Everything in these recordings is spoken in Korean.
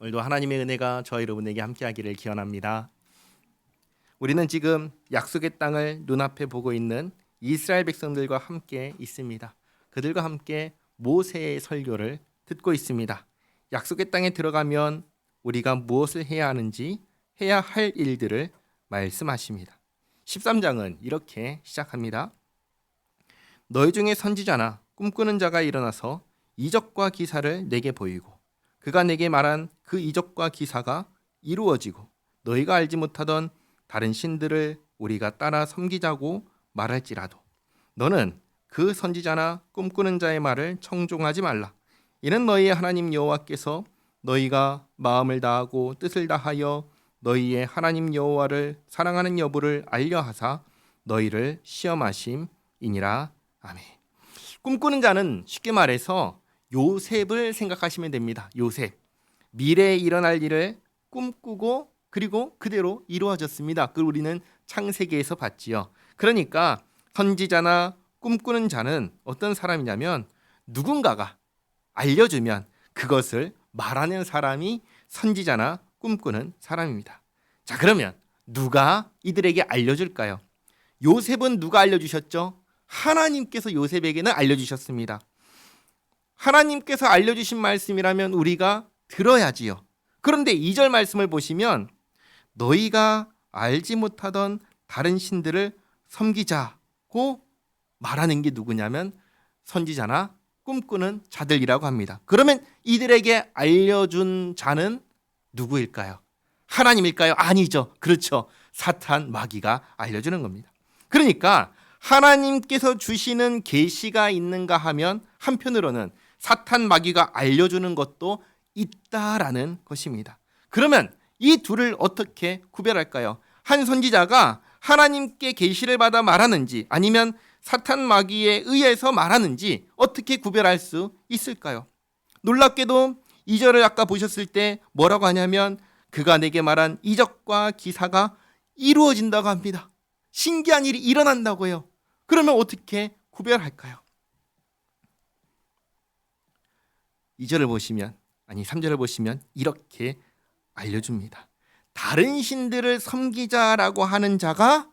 오늘도 하나님의 은혜가 저와 여러분에게 함께하기를 기원합니다. 우리는 지금 약속의 땅을 눈앞에 보고 있는 이스라엘 백성들과 함께 있습니다. 그들과 함께 모세의 설교를 듣고 있습니다. 약속의 땅에 들어가면 우리가 무엇을 해야 하는지, 해야 할 일들을 말씀하십니다. 13장은 이렇게 시작합니다. 너희 중에 선지자나 꿈꾸는 자가 일어나서 이적과 기사를 내게 보이고 그가 내게 말한 그 이적과 기사가 이루어지고 너희가 알지 못하던 다른 신들을 우리가 따라 섬기자고 말할지라도 너는 그 선지자나 꿈꾸는 자의 말을 청종하지 말라. 이는 너희의 하나님 여호와께서 너희가 마음을 다하고 뜻을 다하여 너희의 하나님 여호와를 사랑하는 여부를 알려하사 너희를 시험하심이니라. 아멘. 꿈꾸는 자는 쉽게 말해서 요셉을 생각하시면 됩니다. 요셉. 미래에 일어날 일을 꿈꾸고 그리고 그대로 이루어졌습니다. 그걸 우리는 창세기에서 봤지요. 그러니까 선지자나 꿈꾸는 자는 어떤 사람이냐면 누군가가 알려주면 그것을 말하는 사람이 선지자나 꿈꾸는 사람입니다. 자, 그러면 누가 이들에게 알려줄까요? 요셉은 누가 알려주셨죠? 하나님께서 요셉에게는 알려주셨습니다. 하나님께서 알려주신 말씀이라면 우리가 들어야지요. 그런데 2절 말씀을 보시면 너희가 알지 못하던 다른 신들을 섬기자고 말하는 게 누구냐면 선지자나 꿈꾸는 자들이라고 합니다. 그러면 이들에게 알려준 자는 누구일까요? 하나님일까요? 아니죠. 그렇죠. 사탄, 마귀가 알려주는 겁니다. 그러니까 하나님께서 주시는 계시가 있는가 하면 한편으로는 사탄, 마귀가 알려주는 것도 있다라는 것입니다. 그러면 이 둘을 어떻게 구별할까요? 한 선지자가 하나님께 계시를 받아 말하는지 아니면 사탄, 마귀에 의해서 말하는지 어떻게 구별할 수 있을까요? 놀랍게도 2절을 아까 보셨을 때 뭐라고 하냐면 그가 내게 말한 이적과 기사가 이루어진다고 합니다. 신기한 일이 일어난다고요. 그러면 어떻게 구별할까요? 2절을 보시면 3절을 보시면 이렇게 알려줍니다. 다른 신들을 섬기자라고 하는 자가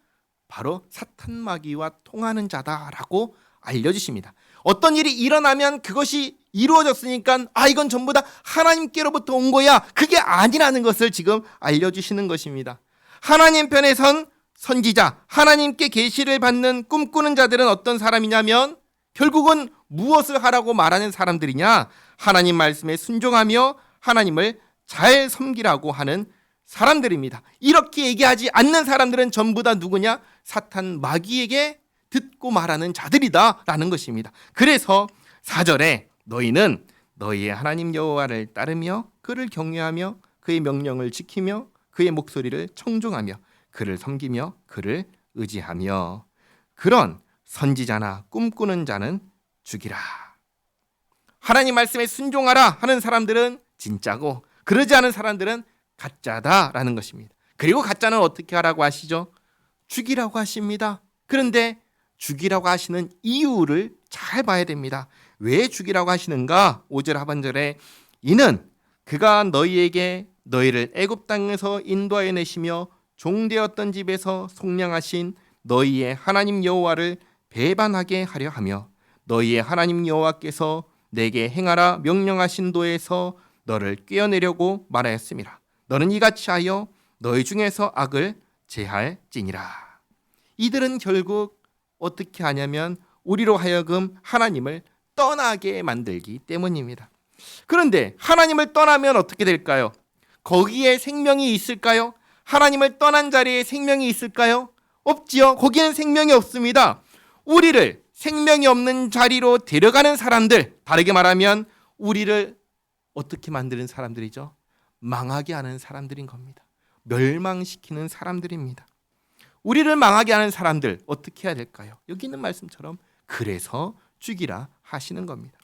바로 사탄 마귀와 통하는 자다라고 알려주십니다. 어떤 일이 일어나면 그것이 이루어졌으니까 이건 전부 다 하나님께로부터 온 거야. 그게 아니라는 것을 지금 알려주시는 것입니다. 하나님 편에선 선지자, 하나님께 계시를 받는 꿈꾸는 자들은 어떤 사람이냐면 결국은 무엇을 하라고 말하는 사람들이냐? 하나님 말씀에 순종하며 하나님을 잘 섬기라고 하는 사람들입니다. 이렇게 얘기하지 않는 사람들은 전부 다 누구냐? 사탄, 마귀에게 듣고 말하는 자들이다라는 것입니다. 그래서 4절에 너희는 너희의 하나님 여호와를 따르며 그를 경외하며 그의 명령을 지키며 그의 목소리를 청종하며 그를 섬기며 그를 의지하며 그런 선지자나 꿈꾸는 자는 죽이라. 하나님 말씀에 순종하라 하는 사람들은 진짜고 그러지 않은 사람들은 가짜다라는 것입니다. 그리고 가짜는 어떻게 하라고 하시죠? 죽이라고 하십니다. 그런데 죽이라고 하시는 이유를 잘 봐야 됩니다. 왜 죽이라고 하시는가? 5절 하반절에 이는 그가 너희에게 너희를 애굽 땅에서 인도하여 내시며 종되었던 집에서 속량하신 너희의 하나님 여호와를 배반하게 하려 하며 너희의 하나님 여호와께서 내게 행하라 명령하신 도에서 너를 꿰어내려고 말하였음이라. 너는 이같이 하여 너희 중에서 악을 제할지니라. 이들은 결국 어떻게 하냐면 우리로 하여금 하나님을 떠나게 만들기 때문입니다. 그런데 하나님을 떠나면 어떻게 될까요? 거기에 생명이 있을까요? 하나님을 떠난 자리에 생명이 있을까요? 없지요. 거기에는 생명이 없습니다. 우리를 생명이 없는 자리로 데려가는 사람들, 다르게 말하면 우리를 어떻게 만드는 사람들이죠? 망하게 하는 사람들인 겁니다. 멸망시키는 사람들입니다. 우리를 망하게 하는 사람들 어떻게 해야 될까요? 여기 있는 말씀처럼 그래서 죽이라 하시는 겁니다.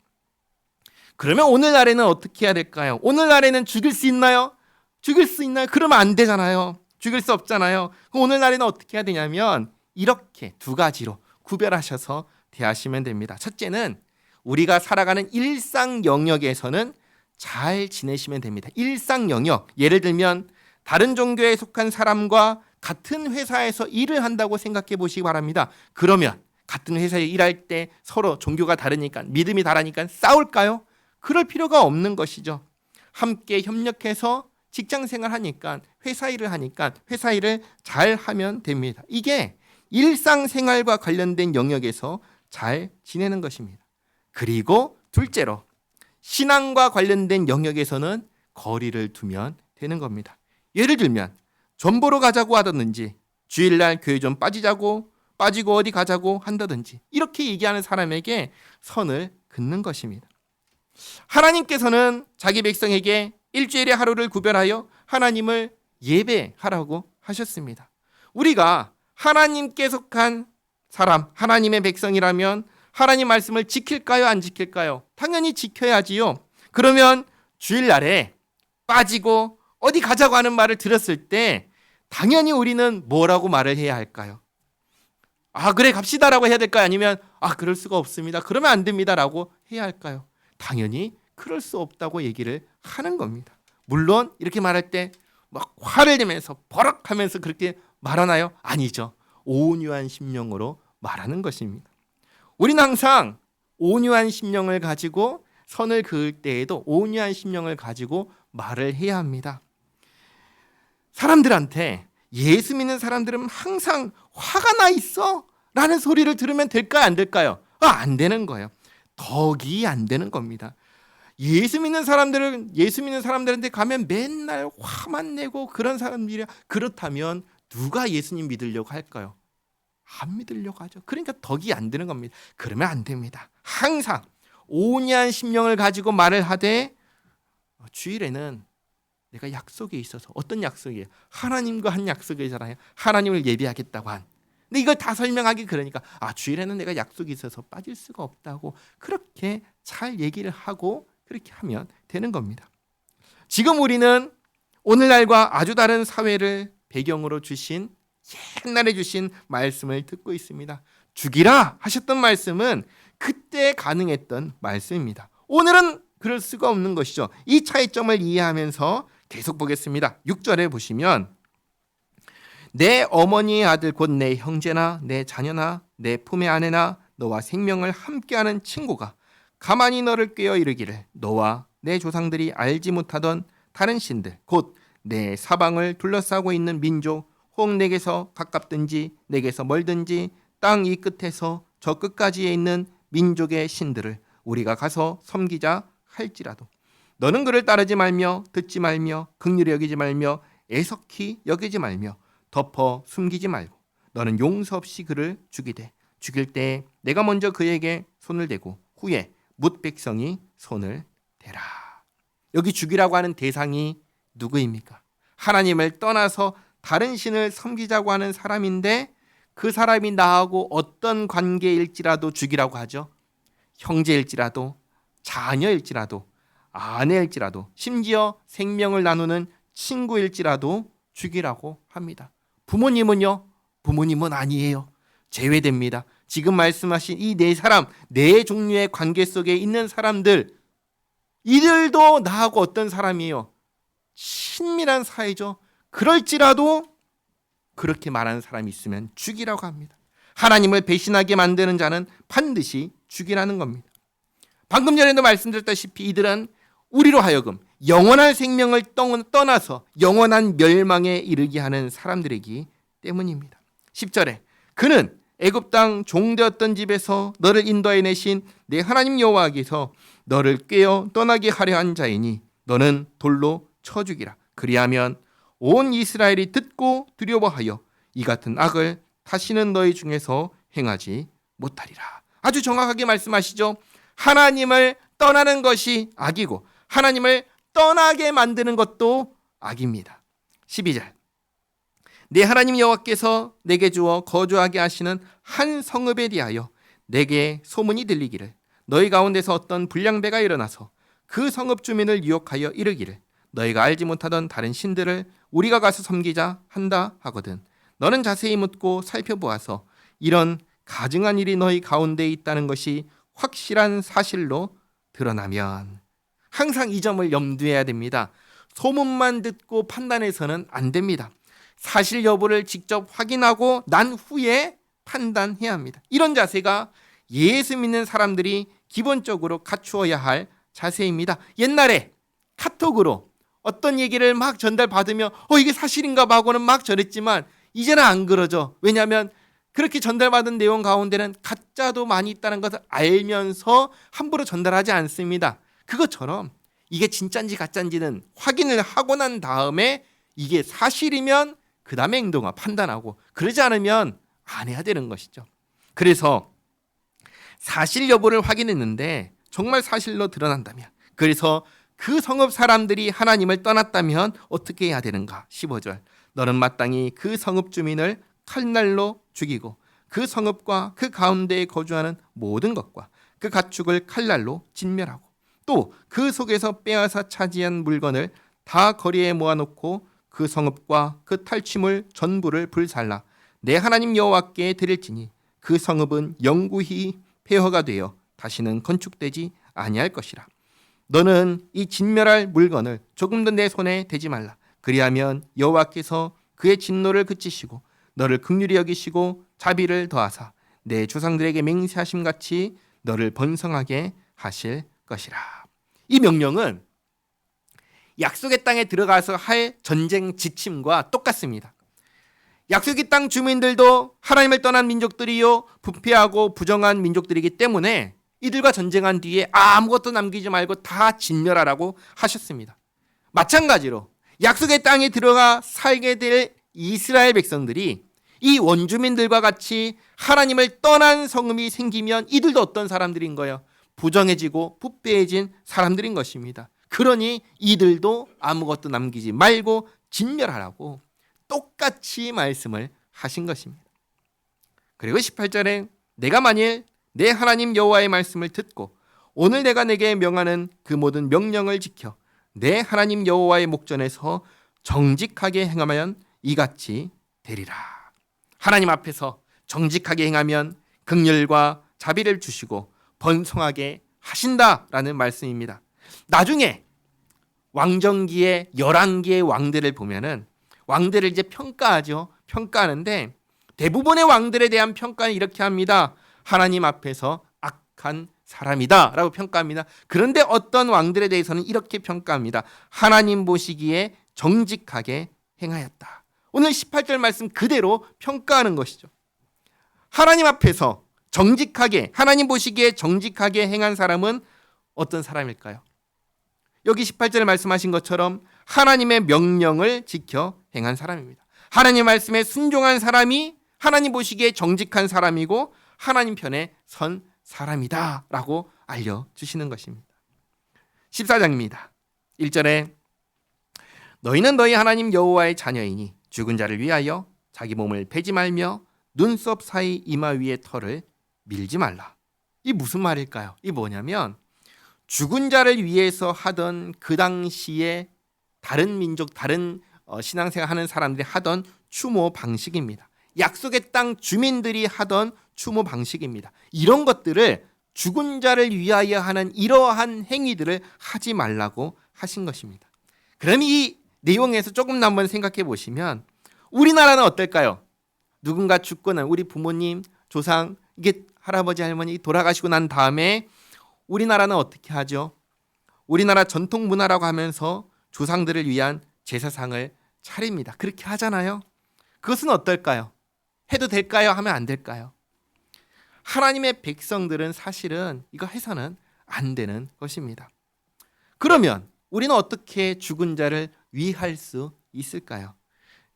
그러면 오늘날에는 어떻게 해야 될까요? 오늘날에는 죽일 수 있나요? 죽일 수 있나요? 그러면 안 되잖아요. 죽일 수 없잖아요. 그럼 오늘날에는 어떻게 해야 되냐면 이렇게 두 가지로 구별하셔서 대하시면 됩니다. 첫째는 우리가 살아가는 일상 영역에서는 잘 지내시면 됩니다. 일상 영역, 예를 들면 다른 종교에 속한 사람과 같은 회사에서 일을 한다고 생각해 보시기 바랍니다. 그러면 같은 회사에 일할 때 서로 종교가 다르니까, 믿음이 다르니까 싸울까요? 그럴 필요가 없는 것이죠. 함께 협력해서 직장 생활하니까, 회사 일을 하니까 회사 일을 잘 하면 됩니다. 이게 일상생활과 관련된 영역에서 잘 지내는 것입니다. 그리고 둘째로 신앙과 관련된 영역에서는 거리를 두면 되는 겁니다. 예를 들면 전 보러 가자고 하다든지, 주일날 교회 좀 빠지고 어디 가자고 한다든지, 이렇게 얘기하는 사람에게 선을 긋는 것입니다. 하나님께서는 자기 백성에게 일주일에 하루를 구별하여 하나님을 예배하라고 하셨습니다. 우리가 하나님께 속한 사람, 하나님의 백성이라면 하나님 말씀을 지킬까요? 안 지킬까요? 당연히 지켜야지요. 그러면 주일날에 빠지고 어디 가자고 하는 말을 들었을 때 당연히 우리는 뭐라고 말을 해야 할까요? 그래 갑시다라고 해야 될까요? 아니면 그럴 수가 없습니다, 그러면 안 됩니다라고 해야 할까요? 당연히 그럴 수 없다고 얘기를 하는 겁니다. 물론 이렇게 말할 때 막 화를 내면서 버럭하면서 그렇게 말하나요? 아니죠. 온유한 심령으로 말하는 것입니다. 우리는 항상 온유한 심령을 가지고 선을 그을 때에도 온유한 심령을 가지고 말을 해야 합니다. 사람들한테 예수 믿는 사람들은 항상 화가 나 있어 라는 소리를 들으면 될까요? 안 될까요? 안 되는 거예요. 덕이 안 되는 겁니다. 예수 믿는 사람들한테 가면 맨날 화만 내고 그런 사람들이야. 그렇다면 누가 예수님 믿으려고 할까요? 안 믿으려고 하죠. 그러니까 덕이 안 되는 겁니다. 그러면 안 됩니다. 항상 온유한 심령을 가지고 말을 하되, 주일에는 내가 약속에 있어서, 어떤 약속이에요? 하나님과 한 약속이잖아요. 하나님을 예배하겠다고 한. 근데 이걸 다 설명하기 그러니까 주일에는 내가 약속이 있어서 빠질 수가 없다고 그렇게 잘 얘기를 하고 그렇게 하면 되는 겁니다. 지금 우리는 오늘날과 아주 다른 사회를 배경으로 주신, 옛날에 주신 말씀을 듣고 있습니다. 죽이라 하셨던 말씀은 그때 가능했던 말씀입니다. 오늘은 그럴 수가 없는 것이죠. 이 차이점을 이해하면서 계속 보겠습니다. 6절에 보시면 내 어머니의 아들 곧 내 형제나 내 자녀나 내 품의 아내나 너와 생명을 함께하는 친구가 가만히 너를 꾀어 이르기를 너와 내 조상들이 알지 못하던 다른 신들 곧 내 사방을 둘러싸고 있는 민족 혹 내게서 가깝든지 내게서 멀든지 땅 이 끝에서 저 끝까지에 있는 민족의 신들을 우리가 가서 섬기자 할지라도 너는 그를 따르지 말며 듣지 말며 긍휼히 여기지 말며 애석히 여기지 말며 덮어 숨기지 말고 너는 용서 없이 그를 죽이되 죽일 때에 내가 먼저 그에게 손을 대고 후에 뭇 백성이 손을 대라. 여기 죽이라고 하는 대상이 누구입니까? 하나님을 떠나서 다른 신을 섬기자고 하는 사람인데 그 사람이 나하고 어떤 관계일지라도 죽이라고 하죠. 형제일지라도 자녀일지라도 아내일지라도 심지어 생명을 나누는 친구일지라도 죽이라고 합니다. 부모님은요? 부모님은 아니에요. 제외됩니다. 지금 말씀하신 이 네 사람, 네 종류의 관계 속에 있는 사람들, 이들도 나하고 어떤 사람이에요? 친밀한 사이죠. 그럴지라도 그렇게 말하는 사람이 있으면 죽이라고 합니다. 하나님을 배신하게 만드는 자는 반드시 죽이라는 겁니다. 방금 전에도 말씀드렸다시피 이들은 우리로 하여금 영원한 생명을 떠나서 영원한 멸망에 이르게 하는 사람들이기 때문입니다. 10절에 그는 애굽 땅 종되었던 집에서 너를 인도해 내신 내 하나님 여호와께서 너를 꾀어 떠나게 하려 한 자이니 너는 돌로 쳐 죽이라. 그리하면 온 이스라엘이 듣고 두려워하여 이 같은 악을 다시는 너희 중에서 행하지 못하리라. 아주 정확하게 말씀하시죠. 하나님을 떠나는 것이 악이고 하나님을 떠나게 만드는 것도 악입니다. 12절 내 하나님 여호와께서 내게 주어 거주하게 하시는 한 성읍에 대하여 내게 소문이 들리기를 너희 가운데서 어떤 불량배가 일어나서 그 성읍 주민을 유혹하여 이르기를 너희가 알지 못하던 다른 신들을 우리가 가서 섬기자 한다 하거든 너는 자세히 묻고 살펴보아서 이런 가증한 일이 너희 가운데 있다는 것이 확실한 사실로 드러나면 항상 이 점을 염두해야 됩니다. 소문만 듣고 판단해서는 안 됩니다. 사실 여부를 직접 확인하고 난 후에 판단해야 합니다. 이런 자세가 예수 믿는 사람들이 기본적으로 갖추어야 할 자세입니다. 옛날에 카톡으로 어떤 얘기를 막 전달받으며 이게 사실인가 하고는 막 전했지만 이제는 안 그러죠. 왜냐하면 그렇게 전달받은 내용 가운데는 가짜도 많이 있다는 것을 알면서 함부로 전달하지 않습니다. 그것처럼 이게 진짜인지 가짜인지는 확인을 하고 난 다음에 이게 사실이면 그 다음에 행동을 판단하고, 그러지 않으면 안 해야 되는 것이죠. 그래서 사실 여부를 확인했는데 정말 사실로 드러난다면, 그래서 그 성읍 사람들이 하나님을 떠났다면 어떻게 해야 되는가? 15절, 너는 마땅히 그 성읍 주민을 칼날로 죽이고 그 성읍과 그 가운데에 거주하는 모든 것과 그 가축을 칼날로 진멸하고 또 그 속에서 빼앗아 차지한 물건을 다 거리에 모아놓고 그 성읍과 그 탈취물 전부를 불살라 내 하나님 여호와께 드릴지니 그 성읍은 영구히 폐허가 되어 다시는 건축되지 아니할 것이라. 너는 이 진멸할 물건을 조금도 내 손에 대지 말라. 그리하면 여호와께서 그의 진노를 그치시고 너를 긍휼히 여기시고 자비를 더하사 내 조상들에게 맹세하심 같이 너를 번성하게 하실 것이라. 이 명령은 약속의 땅에 들어가서 할 전쟁 지침과 똑같습니다. 약속의 땅 주민들도 하나님을 떠난 민족들이요 부패하고 부정한 민족들이기 때문에 이들과 전쟁한 뒤에 아무것도 남기지 말고 다 진멸하라고 하셨습니다. 마찬가지로 약속의 땅에 들어가 살게 될 이스라엘 백성들이 이 원주민들과 같이 하나님을 떠난 성읍이 생기면 이들도 어떤 사람들인 거예요? 부정해지고 부패해진 사람들인 것입니다. 그러니 이들도 아무것도 남기지 말고 진멸하라고 똑같이 말씀을 하신 것입니다. 그리고 18절에 내가 만일 내 하나님 여호와의 말씀을 듣고 오늘 내가 내게 명하는 그 모든 명령을 지켜 내 하나님 여호와의 목전에서 정직하게 행하면 이같이 되리라. 하나님 앞에서 정직하게 행하면 긍휼과 자비를 주시고 번성하게 하신다라는 말씀입니다. 나중에 왕정기의 11개의 왕들을 보면은 왕들을 이제 평가하죠. 평가하는데 대부분의 왕들에 대한 평가는 이렇게 합니다. 하나님 앞에서 악한 사람이다 라고 평가합니다. 그런데 어떤 왕들에 대해서는 이렇게 평가합니다. 하나님 보시기에 정직하게 행하였다. 오늘 18절 말씀 그대로 평가하는 것이죠. 하나님 앞에서 정직하게, 하나님 보시기에 정직하게 행한 사람은 어떤 사람일까요? 여기 18절에 말씀하신 것처럼 하나님의 명령을 지켜 행한 사람입니다. 하나님 말씀에 순종한 사람이 하나님 보시기에 정직한 사람이고 하나님 편에 선 사람이다 라고 알려주시는 것입니다. 14장입니다. 1절에 너희는 너희 하나님 여호와의 자녀이니 죽은 자를 위하여 자기 몸을 베지 말며 눈썹 사이 이마 위에 털을 밀지 말라. 이 무슨 말일까요? 이 뭐냐면 죽은 자를 위해서 하던 그 당시에 다른 민족, 다른 신앙생활 하는 사람들이 하던 추모 방식입니다. 약속의 땅 주민들이 하던 추모 방식입니다. 이런 것들을 죽은 자를 위하여 하는 이러한 행위들을 하지 말라고 하신 것입니다. 그럼 이 내용에서 조금 더 한번 생각해 보시면 우리나라는 어떨까요? 누군가 죽거나 우리 부모님, 조상, 이게 할아버지, 할머니 돌아가시고 난 다음에 우리나라는 어떻게 하죠? 우리나라 전통 문화라고 하면서 조상들을 위한 제사상을 차립니다. 그렇게 하잖아요. 그것은 어떨까요? 해도 될까요? 하면 안 될까요? 하나님의 백성들은 사실은 이거 해서는 안 되는 것입니다. 그러면 우리는 어떻게 죽은 자를 위할 수 있을까요?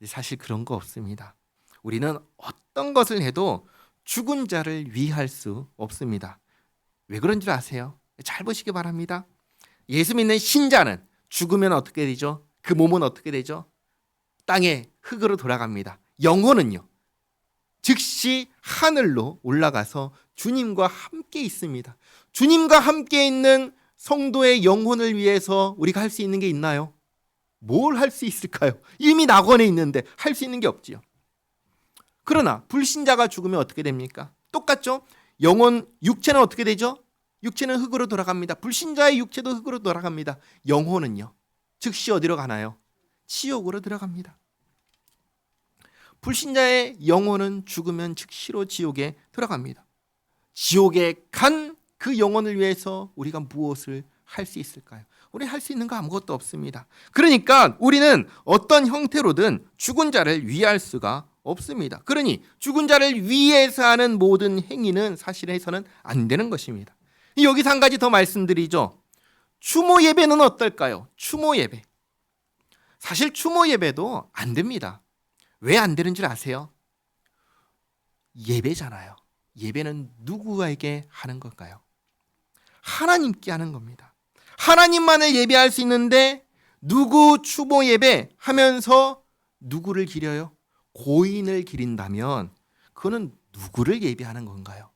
사실 그런 거 없습니다. 우리는 어떤 것을 해도 죽은 자를 위할 수 없습니다. 왜 그런 줄 아세요? 잘 보시기 바랍니다. 예수 믿는 신자는 죽으면 어떻게 되죠? 그 몸은 어떻게 되죠? 땅에 흙으로 돌아갑니다. 영혼은요, 즉시 하늘로 올라가서 주님과 함께 있습니다. 주님과 함께 있는 성도의 영혼을 위해서 우리가 할 수 있는 게 있나요? 뭘 할 수 있을까요? 이미 낙원에 있는데 할 수 있는 게 없지요. 그러나 불신자가 죽으면 어떻게 됩니까? 똑같죠? 영혼, 육체는 어떻게 되죠? 육체는 흙으로 돌아갑니다. 불신자의 육체도 흙으로 돌아갑니다. 영혼은요, 즉시 어디로 가나요? 지옥으로 들어갑니다. 불신자의 영혼은 죽으면 즉시로 지옥에 들어갑니다. 지옥에 간 그 영혼을 위해서 우리가 무엇을 할 수 있을까요? 우리 할 수 있는 거 아무것도 없습니다. 그러니까 우리는 어떤 형태로든 죽은 자를 위할 수가 없습니다. 그러니 죽은 자를 위해서 하는 모든 행위는 사실 해서는 안 되는 것입니다. 여기서 한 가지 더 말씀드리죠. 추모 예배는 어떨까요? 추모 예배. 사실 추모 예배도 안 됩니다. 왜 안 되는 줄 아세요? 예배잖아요. 예배는 누구에게 하는 걸까요? 하나님께 하는 겁니다. 하나님만을 예배할 수 있는데 누구 추모 예배 하면서 누구를 기려요? 고인을 기린다면 그거는 누구를 예배하는 건가요?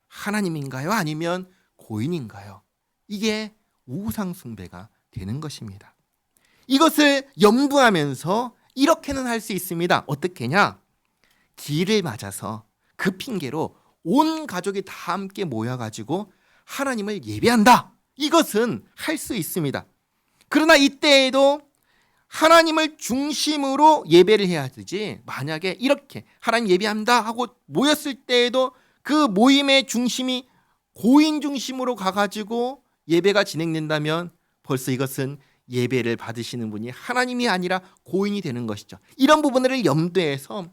하나님인가요? 아니면 고인인가요? 이게 우상 숭배가 되는 것입니다. 이것을 염두하면서 이렇게는 할 수 있습니다. 어떻게냐? 기를 맞아서 그 핑계로 온 가족이 다 함께 모여가지고 하나님을 예배한다. 이것은 할 수 있습니다. 그러나 이때에도 하나님을 중심으로 예배를 해야 되지, 만약에 이렇게 하나님 예배한다 하고 모였을 때에도 그 모임의 중심이 고인 중심으로 가가지고 예배가 진행된다면 벌써 이것은 예배를 받으시는 분이 하나님이 아니라 고인이 되는 것이죠. 이런 부분을 염두해서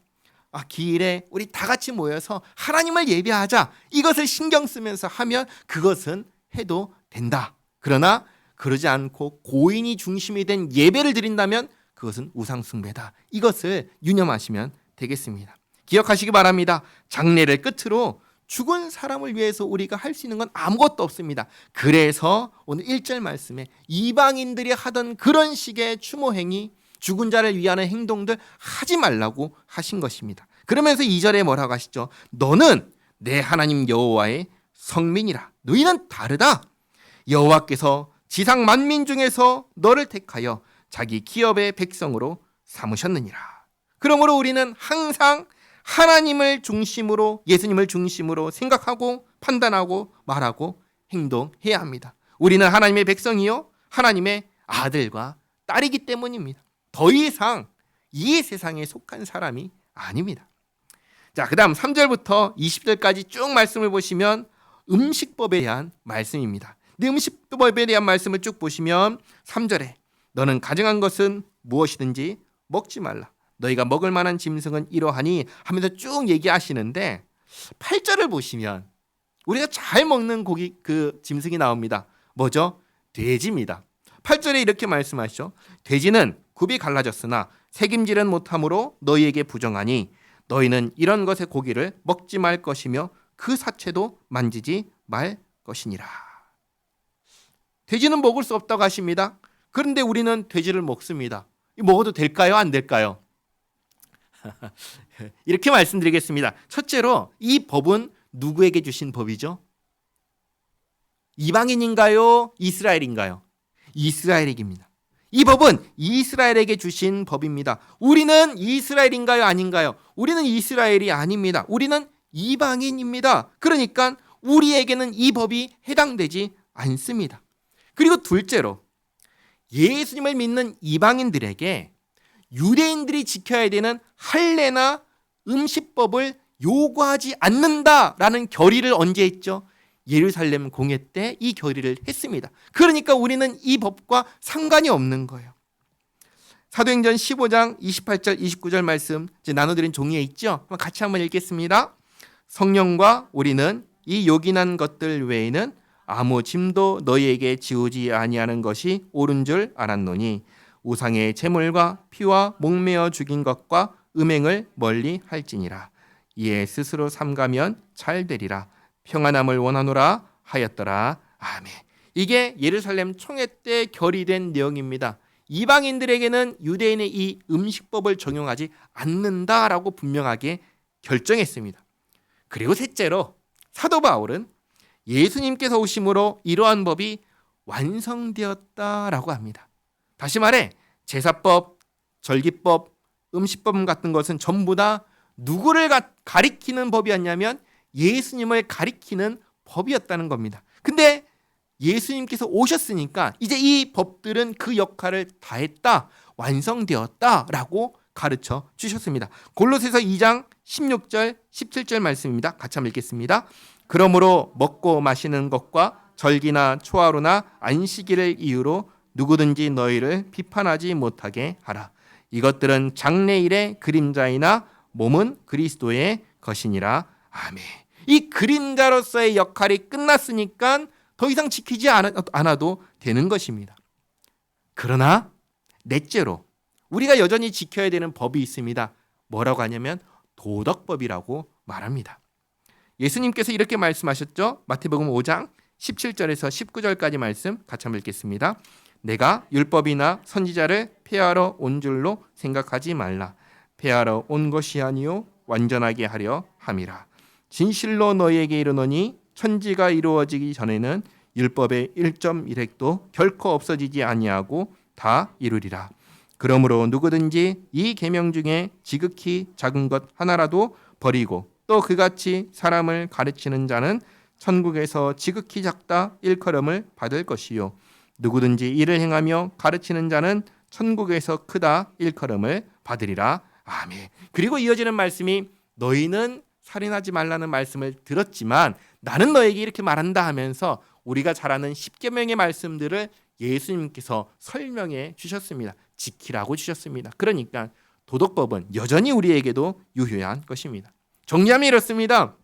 기일에 우리 다 같이 모여서 하나님을 예배하자, 이것을 신경 쓰면서 하면 그것은 해도 된다. 그러나 그러지 않고 고인이 중심이 된 예배를 드린다면 그것은 우상숭배다. 이것을 유념하시면 되겠습니다. 기억하시기 바랍니다. 장례를 끝으로 죽은 사람을 위해서 우리가 할 수 있는 건 아무것도 없습니다. 그래서 오늘 1절 말씀에 이방인들이 하던 그런 식의 추모행위, 죽은 자를 위하는 행동들 하지 말라고 하신 것입니다. 그러면서 2절에 뭐라고 하시죠? 너는 내 하나님 여호와의 성민이라. 너희는 다르다. 여호와께서 지상 만민 중에서 너를 택하여 자기 기업의 백성으로 삼으셨느니라. 그러므로 우리는 항상 하나님을 중심으로, 예수님을 중심으로 생각하고 판단하고 말하고 행동해야 합니다. 우리는 하나님의 백성이요 하나님의 아들과 딸이기 때문입니다. 더 이상 이 세상에 속한 사람이 아닙니다. 자, 그 다음 3절부터 20절까지 쭉 말씀을 보시면 음식법에 대한 말씀입니다. 근데 음식법에 대한 말씀을 쭉 보시면 3절에 너는 가증한 것은 무엇이든지 먹지 말라. 너희가 먹을 만한 짐승은 이러하니 하면서 쭉 얘기하시는데 8절을 보시면 우리가 잘 먹는 고기, 그 짐승이 나옵니다. 뭐죠? 돼지입니다. 8절에 이렇게 말씀하시죠. 돼지는 굽이 갈라졌으나 새김질은 못함으로 너희에게 부정하니 너희는 이런 것의 고기를 먹지 말 것이며 그 사체도 만지지 말 것이니라. 돼지는 먹을 수 없다고 하십니다. 그런데 우리는 돼지를 먹습니다. 먹어도 될까요? 안 될까요? 이렇게 말씀드리겠습니다. 첫째로 이 법은 누구에게 주신 법이죠? 이방인인가요? 이스라엘인가요? 이스라엘에게입니다. 이 법은 이스라엘에게 주신 법입니다. 우리는 이스라엘인가요? 아닌가요? 우리는 이스라엘이 아닙니다. 우리는 이방인입니다. 그러니까 우리에게는 이 법이 해당되지 않습니다. 그리고 둘째로 예수님을 믿는 이방인들에게 유대인들이 지켜야 되는 할례나 음식법을 요구하지 않는다라는 결의를 언제 했죠? 예루살렘 공회 때 이 결의를 했습니다. 그러니까 우리는 이 법과 상관이 없는 거예요. 사도행전 15장 28절 29절 말씀 나눠드린 종이에 있죠? 같이 한번 읽겠습니다. 성령과 우리는 이 요긴한 것들 외에는 아무 짐도 너희에게 지우지 아니하는 것이 옳은 줄 알았노니 우상의 제물과 피와 목매어 죽인 것과 음행을 멀리 할지니라. 이에 스스로 삼가면 잘 되리라. 평안함을 원하노라 하였더라. 아멘. 이게 예루살렘 총회 때 결의된 내용입니다. 이방인들에게는 유대인의 이 음식법을 적용하지 않는다라고 분명하게 결정했습니다. 그리고 셋째로 사도 바울은 예수님께서 오심으로 이러한 법이 완성되었다라고 합니다. 다시 말해 제사법, 절기법, 음식법 같은 것은 전부 다 누구를 가리키는 법이었냐면 예수님을 가리키는 법이었다는 겁니다. 근데 예수님께서 오셨으니까 이제 이 법들은 그 역할을 다했다, 완성되었다라고 가르쳐 주셨습니다. 골로새서 2장 16절 17절 말씀입니다. 같이 한번 읽겠습니다. 그러므로 먹고 마시는 것과 절기나 초하루나 안식일을 이유로 누구든지 너희를 비판하지 못하게 하라. 이것들은 장래일의 그림자이나 몸은 그리스도의 것이니라. 아멘. 이 그림자로서의 역할이 끝났으니까 더 이상 지키지 않아도 되는 것입니다. 그러나 넷째로 우리가 여전히 지켜야 되는 법이 있습니다. 뭐라고 하냐면 도덕법이라고 말합니다. 예수님께서 이렇게 말씀하셨죠. 마태복음 5장 17절에서 19절까지 말씀 같이 한번 읽겠습니다. 내가 율법이나 선지자를 폐하러 온 줄로 생각하지 말라. 폐하러 온 것이 아니요 완전하게 하려 함이라. 진실로 너희에게 이르노니 천지가 이루어지기 전에는 율법의 1.1획도 결코 없어지지 아니하고 다 이루리라. 그러므로 누구든지 이 계명 중에 지극히 작은 것 하나라도 버리고 또 그같이 사람을 가르치는 자는 천국에서 지극히 작다 일컬음을 받을 것이요 누구든지 이를 행하며 가르치는 자는 천국에서 크다 일컬음을 받으리라. 아멘. 그리고 이어지는 말씀이 너희는 살인하지 말라는 말씀을 들었지만 나는 너에게 이렇게 말한다 하면서 우리가 잘 아는 10계명의 말씀들을 예수님께서 설명해 주셨습니다. 지키라고 주셨습니다. 그러니까 도덕법은 여전히 우리에게도 유효한 것입니다. 정리하면 이렇습니다.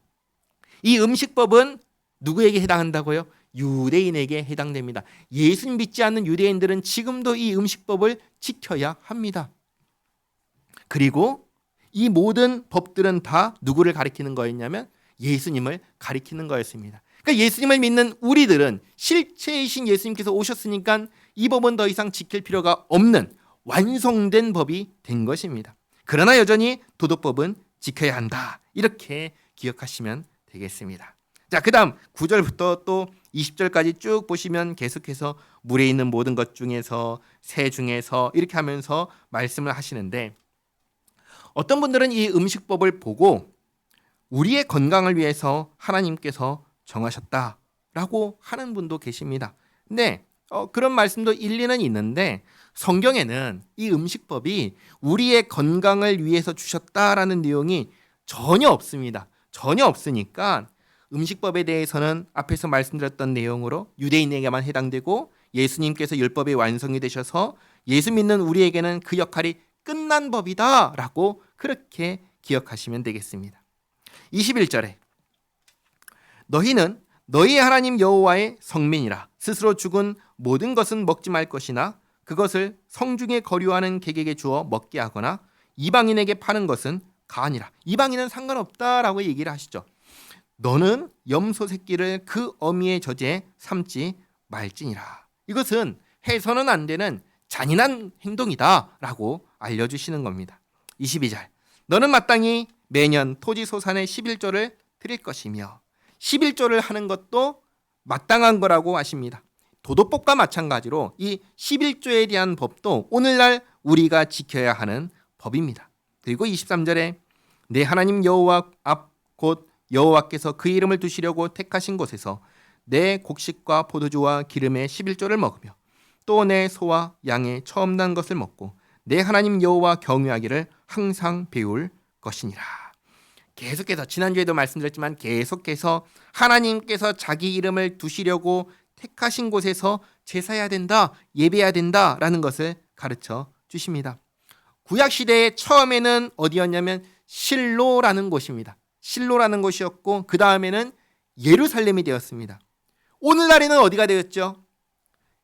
이 음식법은 누구에게 해당한다고요? 유대인에게 해당됩니다. 예수님 믿지 않는 유대인들은 지금도 이 음식법을 지켜야 합니다. 그리고 이 모든 법들은 다 누구를 가리키는 거였냐면 예수님을 가리키는 거였습니다. 그러니까 예수님을 믿는 우리들은 실체이신 예수님께서 오셨으니까 이 법은 더 이상 지킬 필요가 없는 완성된 법이 된 것입니다. 그러나 여전히 도덕법은 지켜야 한다. 이렇게 기억하시면 되겠습니다. 자, 그다음 9절부터 또 20절까지 쭉 보시면 계속해서 물에 있는 모든 것 중에서 새 중에서 이렇게 하면서 말씀을 하시는데 어떤 분들은 이 음식법을 보고 우리의 건강을 위해서 하나님께서 정하셨다라고 하는 분도 계십니다. 근데 그런 말씀도 일리는 있는데 성경에는 이 음식법이 우리의 건강을 위해서 주셨다라는 내용이 전혀 없습니다. 전혀 없으니까 음식법에 대해서는 앞에서 말씀드렸던 내용으로 유대인에게만 해당되고 예수님께서 율법의 완성이 되셔서 예수 믿는 우리에게는 그 역할이 끝난 법이다라고 그렇게 기억하시면 되겠습니다. 21절에 너희는 너희 하나님 여호와의 성민이라 스스로 죽은 모든 것은 먹지 말 것이나 그것을 성중에 거류하는 객에게 주어 먹게 하거나 이방인에게 파는 것은 가하니라. 이방인은 상관없다라고 얘기를 하시죠. 너는 염소 새끼를 그 어미의 젖에 삼지 말지니라. 이것은 해서는 안 되는 잔인한 행동이다라고 알려주시는 겁니다. 22절 너는 마땅히 매년 토지 소산의 11조를 드릴 것이며 11조를 하는 것도 마땅한 거라고 하십니다. 도덕법과 마찬가지로 이 11조에 대한 법도 오늘날 우리가 지켜야 하는 법입니다. 그리고 23절에 내 하나님 여호와 앞 곧 여호와께서 그 이름을 두시려고 택하신 곳에서 내 곡식과 포도주와 기름의 11조를 먹으며 또 내 소와 양의 처음 난 것을 먹고 내 하나님 여호와 경외하기를 항상 배울 것이니라. 계속해서 지난주에도 말씀드렸지만 계속해서 하나님께서 자기 이름을 두시려고 택하신 곳에서 제사해야 된다, 예배해야 된다라는 것을 가르쳐 주십니다. 구약시대의 처음에는 어디였냐면 실로라는 곳입니다. 실로라는 곳이었고 그 다음에는 예루살렘이 되었습니다. 오늘날에는 어디가 되었죠?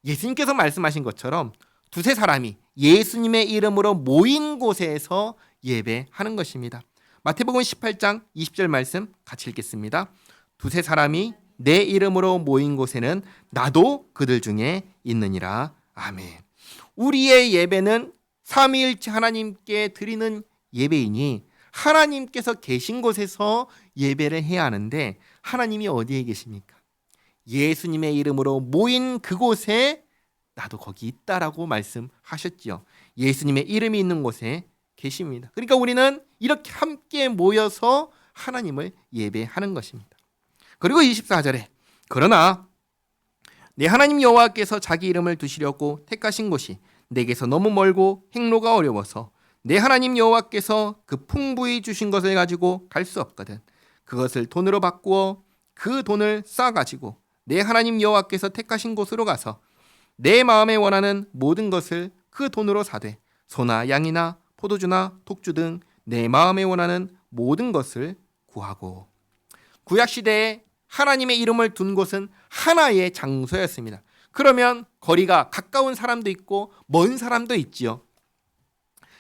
예수님께서 말씀하신 것처럼 두세 사람이 예수님의 이름으로 모인 곳에서 예배하는 것입니다. 마태복음 18장 20절 말씀 같이 읽겠습니다. 두세 사람이 내 이름으로 모인 곳에는 나도 그들 중에 있느니라. 아멘. 우리의 예배는 삼위일체 하나님께 드리는 예배이니 하나님께서 계신 곳에서 예배를 해야 하는데 하나님이 어디에 계십니까? 예수님의 이름으로 모인 그곳에 나도 거기 있다라고 말씀하셨지요. 예수님의 이름이 있는 곳에 계십니다. 그러니까 우리는 이렇게 함께 모여서 하나님을 예배하는 것입니다. 그리고 24절에 그러나 내 하나님 여호와께서 자기 이름을 두시려고 택하신 곳이 내게서 너무 멀고 행로가 어려워서 내 하나님 여호와께서 그 풍부히 주신 것을 가지고 갈 수 없거든. 그것을 돈으로 바꾸어 그 돈을 싸가지고 내 하나님 여호와께서 택하신 곳으로 가서 내 마음에 원하는 모든 것을 그 돈으로 사되 소나 양이나 포도주나 독주 등 내 마음에 원하는 모든 것을 구하고. 구약 시대에 하나님의 이름을 둔 곳은 하나의 장소였습니다. 그러면 거리가 가까운 사람도 있고 먼 사람도 있지요.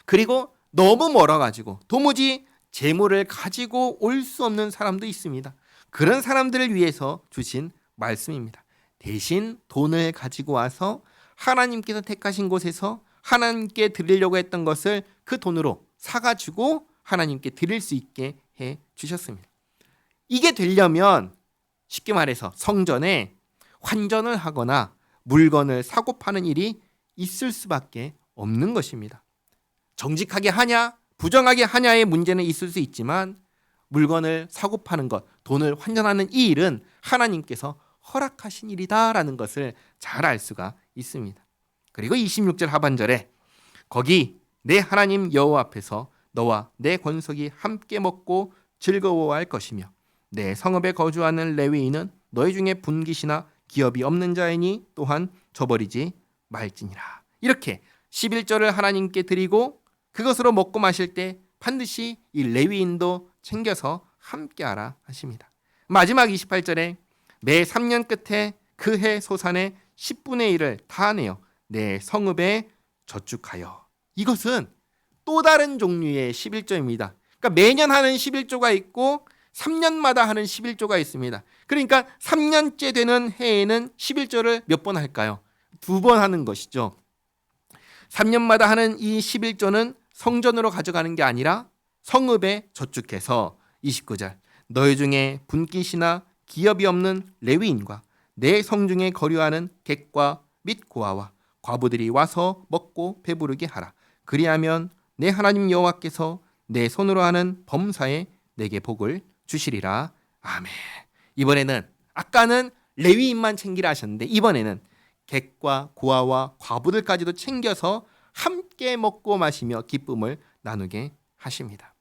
그리고 너무 멀어가지고 도무지 재물을 가지고 올 수 없는 사람도 있습니다. 그런 사람들을 위해서 주신 말씀입니다. 대신 돈을 가지고 와서 하나님께서 택하신 곳에서 하나님께 드리려고 했던 것을 그 돈으로 사가지고 하나님께 드릴 수 있게 해 주셨습니다. 이게 되려면 쉽게 말해서 성전에 환전을 하거나 물건을 사고 파는 일이 있을 수밖에 없는 것입니다. 정직하게 하냐 부정하게 하냐의 문제는 있을 수 있지만 물건을 사고 파는 것, 돈을 환전하는 이 일은 하나님께서 허락하신 일이다라는 것을 잘 알 수가 있습니다. 그리고 26절 하반절에 거기 내 하나님 여호와 앞에서 너와 내 권속이 함께 먹고 즐거워할 것이며 내 성읍에 거주하는 레위인은 너희 중에 분깃이나 기업이 없는 자이니 또한 저버리지 말지니라. 이렇게 11절을 하나님께 드리고 그것으로 먹고 마실 때 반드시 이 레위인도 챙겨서 함께하라 하십니다. 마지막 28절에 매 3년 끝에 그 해 소산의 10분의 1을 다 내어 내 성읍에 저축하여. 이것은 또 다른 종류의 11조입니다. 그러니까 매년 하는 11조가 있고 3년마다 하는 11조가 있습니다. 그러니까 3년째 되는 해에는 11조를 몇 번 할까요? 2번 하는 것이죠. 3년마다 하는 이 11조는 성전으로 가져가는 게 아니라 성읍에 저축해서 29절 너희 중에 분깃이나 기업이 없는 레위인과 내 성중에 거류하는 객과 및 고아와 과부들이 와서 먹고 배부르게 하라. 그리하면 내 하나님 여호와께서 내 손으로 하는 범사에 내게 복을 주시리라. 아멘. 이번에는 아까는 레위인만 챙기라 하셨는데 이번에는 객과 고아와 과부들까지도 챙겨서 함께 먹고 마시며 기쁨을 나누게 하십니다.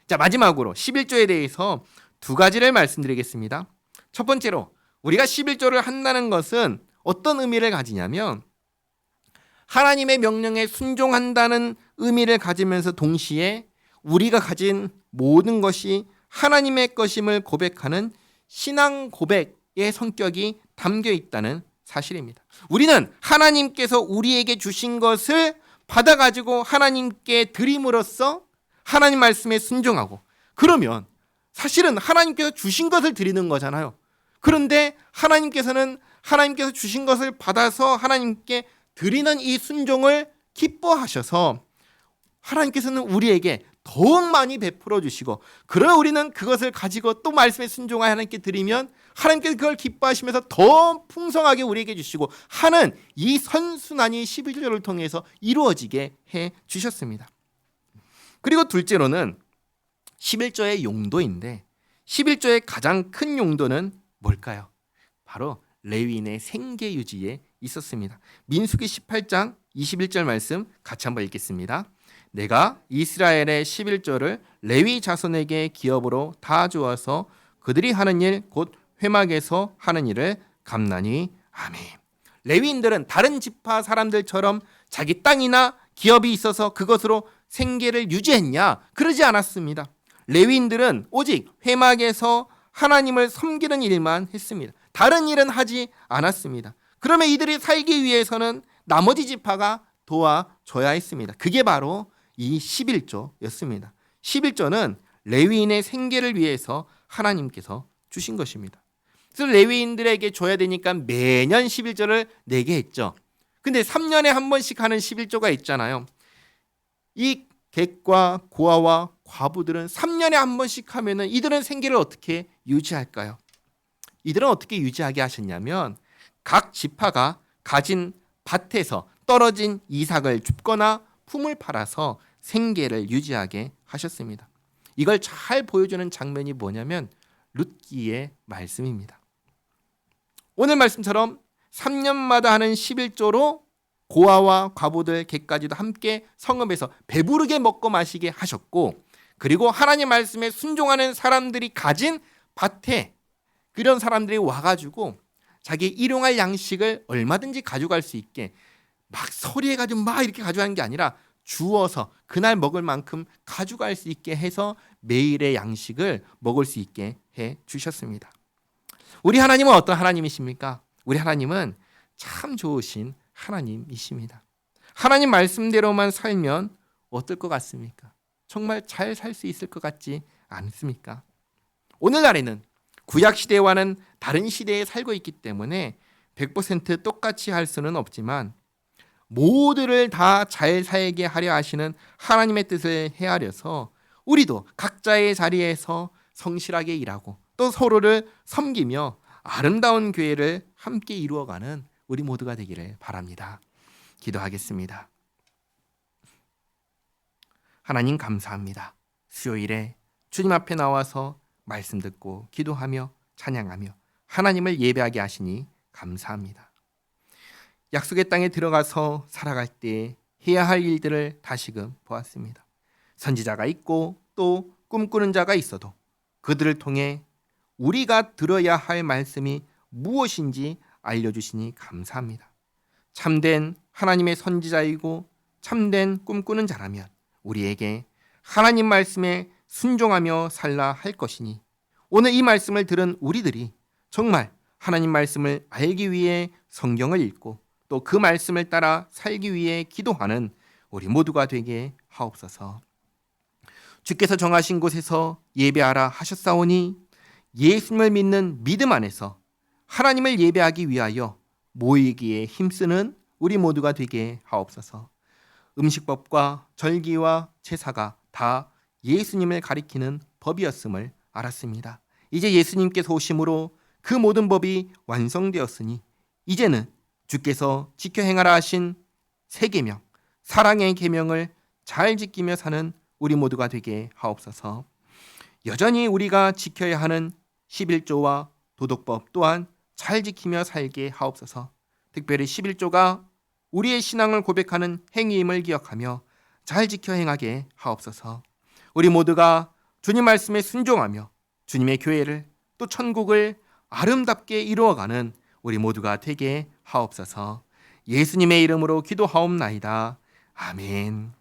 자, 마지막으로 11조에 대해서 2가지를 말씀드리겠습니다. 첫 번째로 우리가 11조를 한다는 것은 어떤 의미를 가지냐면 하나님의 명령에 순종한다는 의미를 가지면서 동시에 우리가 가진 모든 것이 하나님의 것임을 고백하는 신앙 고백의 성격이 담겨 있다는 사실입니다. 우리는 하나님께서 우리에게 주신 것을 받아가지고 하나님께 드림으로써 하나님 말씀에 순종하고, 그러면 사실은 하나님께서 주신 것을 드리는 거잖아요. 그런데 하나님께서 주신 것을 받아서 하나님께 드리는 이 순종을 기뻐하셔서 하나님께서는 우리에게 더욱 많이 베풀어 주시고, 그러나 우리는 그것을 가지고 또 말씀에 순종하여 하나님께 드리면 하나님께서 그걸 기뻐하시면서 더 풍성하게 우리에게 주시고 하는 이 선순환이 11조를 통해서 이루어지게 해 주셨습니다. 그리고 둘째로는 11조의 용도인데 11조의 가장 큰 용도는 뭘까요? 바로 레위인의 생계 유지에 있었습니다. 민수기 18장 21절 말씀 같이 한번 읽겠습니다. 내가 이스라엘의 11조를 레위 자손에게 기업으로 다 주어서 그들이 하는 일 곧 회막에서 하는 일을 감나니 아멘. 레위인들은 다른 지파 사람들처럼 자기 땅이나 기업이 있어서 그것으로 생계를 유지했냐? 그러지 않았습니다. 레위인들은 오직 회막에서 하나님을 섬기는 일만 했습니다. 다른 일은 하지 않았습니다. 그러면 이들이 살기 위해서는 나머지 지파가 도와줘야 했습니다. 그게 바로 이 11조였습니다. 11조는 레위인의 생계를 위해서 하나님께서 주신 것입니다. 그래서 레위인들에게 줘야 되니까 매년 11조를 내게 했죠. 근데 3년에 한 번씩 하는 11조가 있잖아요. 이 객과 고아와 과부들은 3년에 한 번씩 하면은 이들은 생계를 어떻게 유지할까요? 이들은 어떻게 유지하게 하셨냐면 각 지파가 가진 밭에서 떨어진 이삭을 줍거나 품을 팔아서 생계를 유지하게 하셨습니다. 이걸 잘 보여주는 장면이 뭐냐면 룻기의 말씀입니다. 오늘 말씀처럼 3년마다 하는 11조로 고아와 과부들 객까지도 함께 성읍에서 배부르게 먹고 마시게 하셨고, 그리고 하나님 말씀에 순종하는 사람들이 가진 밭에 그런 사람들이 와가지고 자기 일용할 양식을 얼마든지 가져갈 수 있게 막 소리해가지고 막 이렇게 가져가는 게 아니라 주어서 그날 먹을 만큼 가져갈 수 있게 해서 매일의 양식을 먹을 수 있게 해 주셨습니다. 우리 하나님은 어떤 하나님이십니까? 우리 하나님은 참 좋으신 하나님이십니다. 하나님 말씀대로만 살면 어떨 것 같습니까? 정말 잘 살 수 있을 것 같지 않습니까? 오늘날에는 구약 시대와는 다른 시대에 살고 있기 때문에 100% 똑같이 할 수는 없지만 모두를 다 잘 살게 하려 하시는 하나님의 뜻을 헤아려서 우리도 각자의 자리에서 성실하게 일하고 또 서로를 섬기며 아름다운 교회를 함께 이루어가는 우리 모두가 되기를 바랍니다. 기도하겠습니다. 하나님 감사합니다. 수요일에 주님 앞에 나와서 말씀 듣고 기도하며 찬양하며 하나님을 예배하게 하시니 감사합니다. 약속의 땅에 들어가서 살아갈 때 해야 할 일들을 다시금 보았습니다. 선지자가 있고 또 꿈꾸는 자가 있어도 그들을 통해 우리가 들어야 할 말씀이 무엇인지 알려주시니 감사합니다. 참된 하나님의 선지자이고 참된 꿈꾸는 자라면 우리에게 하나님 말씀에 순종하며 살라 할 것이니 오늘 이 말씀을 들은 우리들이 정말 하나님 말씀을 알기 위해 성경을 읽고 또 그 말씀을 따라 살기 위해 기도하는 우리 모두가 되게 하옵소서. 주께서 정하신 곳에서 예배하라 하셨사오니 예수님을 믿는 믿음 안에서 하나님을 예배하기 위하여 모이기에 힘쓰는 우리 모두가 되게 하옵소서. 음식법과 절기와 제사가 다 예수님을 가리키는 법이었음을 알았습니다. 이제 예수님께서 오심으로 그 모든 법이 완성되었으니 이제는 주께서 지켜 행하라 하신 세 계명, 사랑의 계명을 잘 지키며 사는 우리 모두가 되게 하옵소서. 여전히 우리가 지켜야 하는 11조와 도덕법 또한 잘 지키며 살게 하옵소서. 특별히 11조가 우리의 신앙을 고백하는 행위임을 기억하며 잘 지켜 행하게 하옵소서. 우리 모두가 주님 말씀에 순종하며 주님의 교회를 또 천국을 아름답게 이루어가는 우리 모두가 되게 하옵소서. 예수님의 이름으로 기도하옵나이다. 아멘.